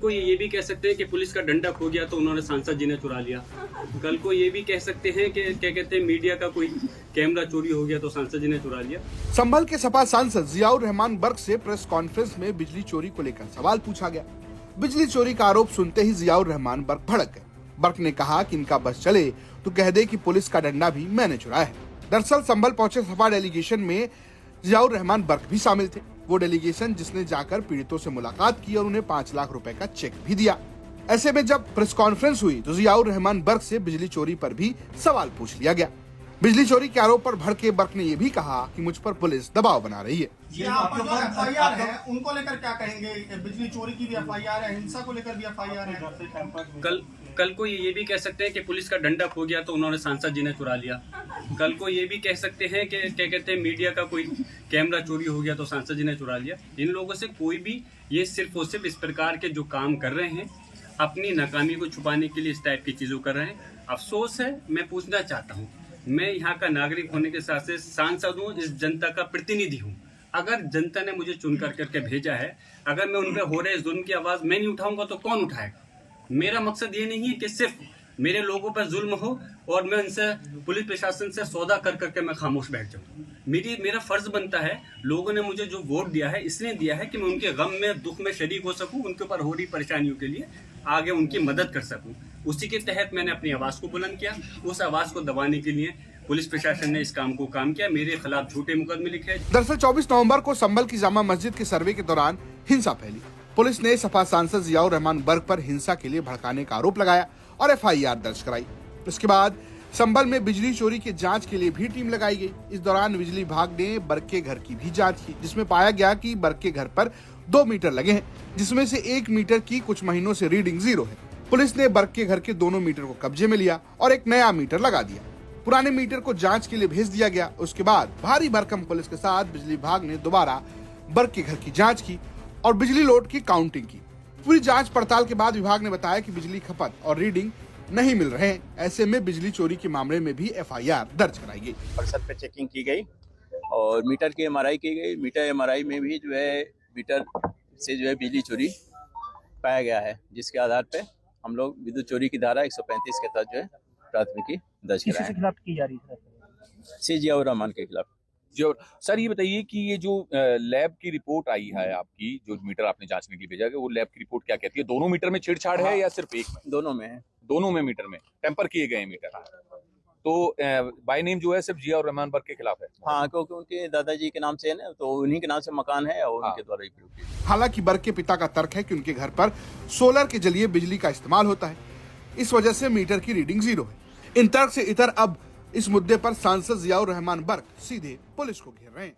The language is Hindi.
को ये भी कह सकते हैं कि पुलिस का डंडा खो गया तो उन्होंने सांसद जी ने चुरा लिया। कल को ये भी कह सकते हैं कि क्या कहते हैं मीडिया का कोई कैमरा चोरी हो गया तो सांसद जी ने चुरा लिया। संभल के सपा सांसद जियाउर रहमान बर्क से प्रेस कॉन्फ्रेंस में बिजली चोरी को लेकर सवाल पूछा गया। बिजली चोरी का आरोप सुनते ही जियाउर रहमान बर्क भड़क गए। बर्क ने कहा कि इनका बस चले तो कह दे कि पुलिस का डंडा भी मैंने चुराया है। दरअसल संभल पहुंचे सपा डेलीगेशन में जियाउर रहमान बर्क भी शामिल थे। वो डेलीगेशन जिसने जाकर पीड़ितों से मुलाकात की और उन्हें 5 लाख रुपए का चेक भी दिया। ऐसे में जब प्रेस कॉन्फ्रेंस हुई तो जियाउर रहमान बर्क से बिजली चोरी पर भी सवाल पूछ लिया गया। बिजली चोरी के आरोप पर भड़के बर्क ने ये भी कहा कि मुझ पर पुलिस दबाव बना रही है। यहाँ पर जो एफआईआर है उनको लेकर क्या कहेंगे? बिजली चोरी की भी एफआईआर है, हिंसा को लेकर भी एफआईआर है। कल को ये भी कह सकते हैं कि पुलिस का डंडा खो गया तो उन्होंने सांसद जी ने चुरा लिया। कल को ये भी कह सकते हैं कि क्या कहते हैं मीडिया का कोई कैमरा चोरी हो गया तो सांसद जी ने चुरा लिया। इन लोगों से कोई भी ये सिर्फ और सिर्फ इस प्रकार के जो काम कर रहे हैं अपनी नाकामी को छुपाने के लिए इस टाइप की चीज़ों कर रहे हैं। अफसोस है, मैं पूछना चाहता हूँ, मैं यहाँ का नागरिक होने के साथ से सांसद हूँ, इस जनता का प्रतिनिधि हूँ। अगर जनता ने मुझे चुन करके भेजा है, अगर मैं उन पर हो रहे जुल्म की आवाज़ मैं नहीं उठाऊंगा तो कौन उठाएगा? मेरा मकसद ये नहीं है कि सिर्फ मेरे लोगों पर जुल्म हो और मैं उनसे पुलिस प्रशासन से सौदा कर करके मैं खामोश बैठ जाऊं। मेरा फर्ज बनता है, लोगों ने मुझे जो वोट दिया है इसलिए दिया है कि मैं उनके गम में दुख में शरीक हो सकूं, उनके ऊपर हो रही परेशानियों के लिए आगे उनकी मदद कर सकूं। उसी के तहत मैंने अपनी आवाज़ को बुलंद किया। उस आवाज़ को दबाने के लिए पुलिस प्रशासन ने इस काम को काम किया, मेरे खिलाफ झूठे मुकदमे लिखे। दरअसल 24 नवंबर को संभल की जामा मस्जिद के सर्वे के दौरान हिंसा फैली। पुलिस ने सपा सांसद जियाउर रहमान बर्क पर हिंसा के लिए भड़काने का आरोप लगाया और एफआईआर दर्ज कराई। इसके बाद संभल में बिजली चोरी की जांच के लिए भी टीम लगाई गई। इस दौरान बिजली विभाग ने बर्क के घर की भी जांच की, जिसमें पाया गया कि बर्क के घर पर 2 मीटर लगे हैं, जिसमें से 1 मीटर की कुछ महीनों से रीडिंग 0 है। पुलिस ने बर्क के घर के दोनों मीटर को कब्जे में लिया और एक नया मीटर लगा दिया। पुराने मीटर को जांच के लिए भेज दिया गया। उसके बाद भारी भरकम पुलिस के साथ बिजली विभाग ने दोबारा बर्क के घर की जांच की और बिजली लोड की काउंटिंग की। पूरी जांच पड़ताल के बाद विभाग ने बताया कि बिजली खपत और रीडिंग नहीं मिल रहे हैं। ऐसे में बिजली चोरी के मामले में भी एफआईआर दर्ज कराई गई। परिसर पे चेकिंग की गई और मीटर की एमआरआई की गई। मीटर एमआरआई में भी जो है मीटर से जो है बिजली चोरी पाया गया है, जिसके आधार पे हम लोग विद्युत चोरी की धारा 135 के तहत जो है प्राथमिकी दर्ज कराए। किसके खिलाफ की जा रही है? श्री जियाउर रहमान के खिलाफ। जो सर ये बताइए कि ये जो लैब की रिपोर्ट आई है आपकी, जो मीटर आपने जांचने के लिए भेजा है, वो लैब की रिपोर्ट क्या कहती है? दोनों मीटर में छेड़छाड़ है या सिर्फ एक में? दोनों में है। दोनों में मीटर में टेम्पर किए गए मीटर। तो बाय नेम जो है सिर्फ जियाउर रहमान बर्क के खिलाफ है। हाँ, क्योंकि उनके दादाजी के नाम से है ना, तो उन्हीं के नाम से मकान है और उनके द्वारा ही प्रयोग किया। हालांकि बर्क के पिता का तर्क है कि उनके घर पर सोलर के जरिए बिजली का इस्तेमाल होता है, इस वजह से मीटर की रीडिंग 0 है। इन तर्क से इतर अब इस मुद्दे पर सांसद जियाउर रहमान बर्क सीधे पुलिस को घेर रहे हैं।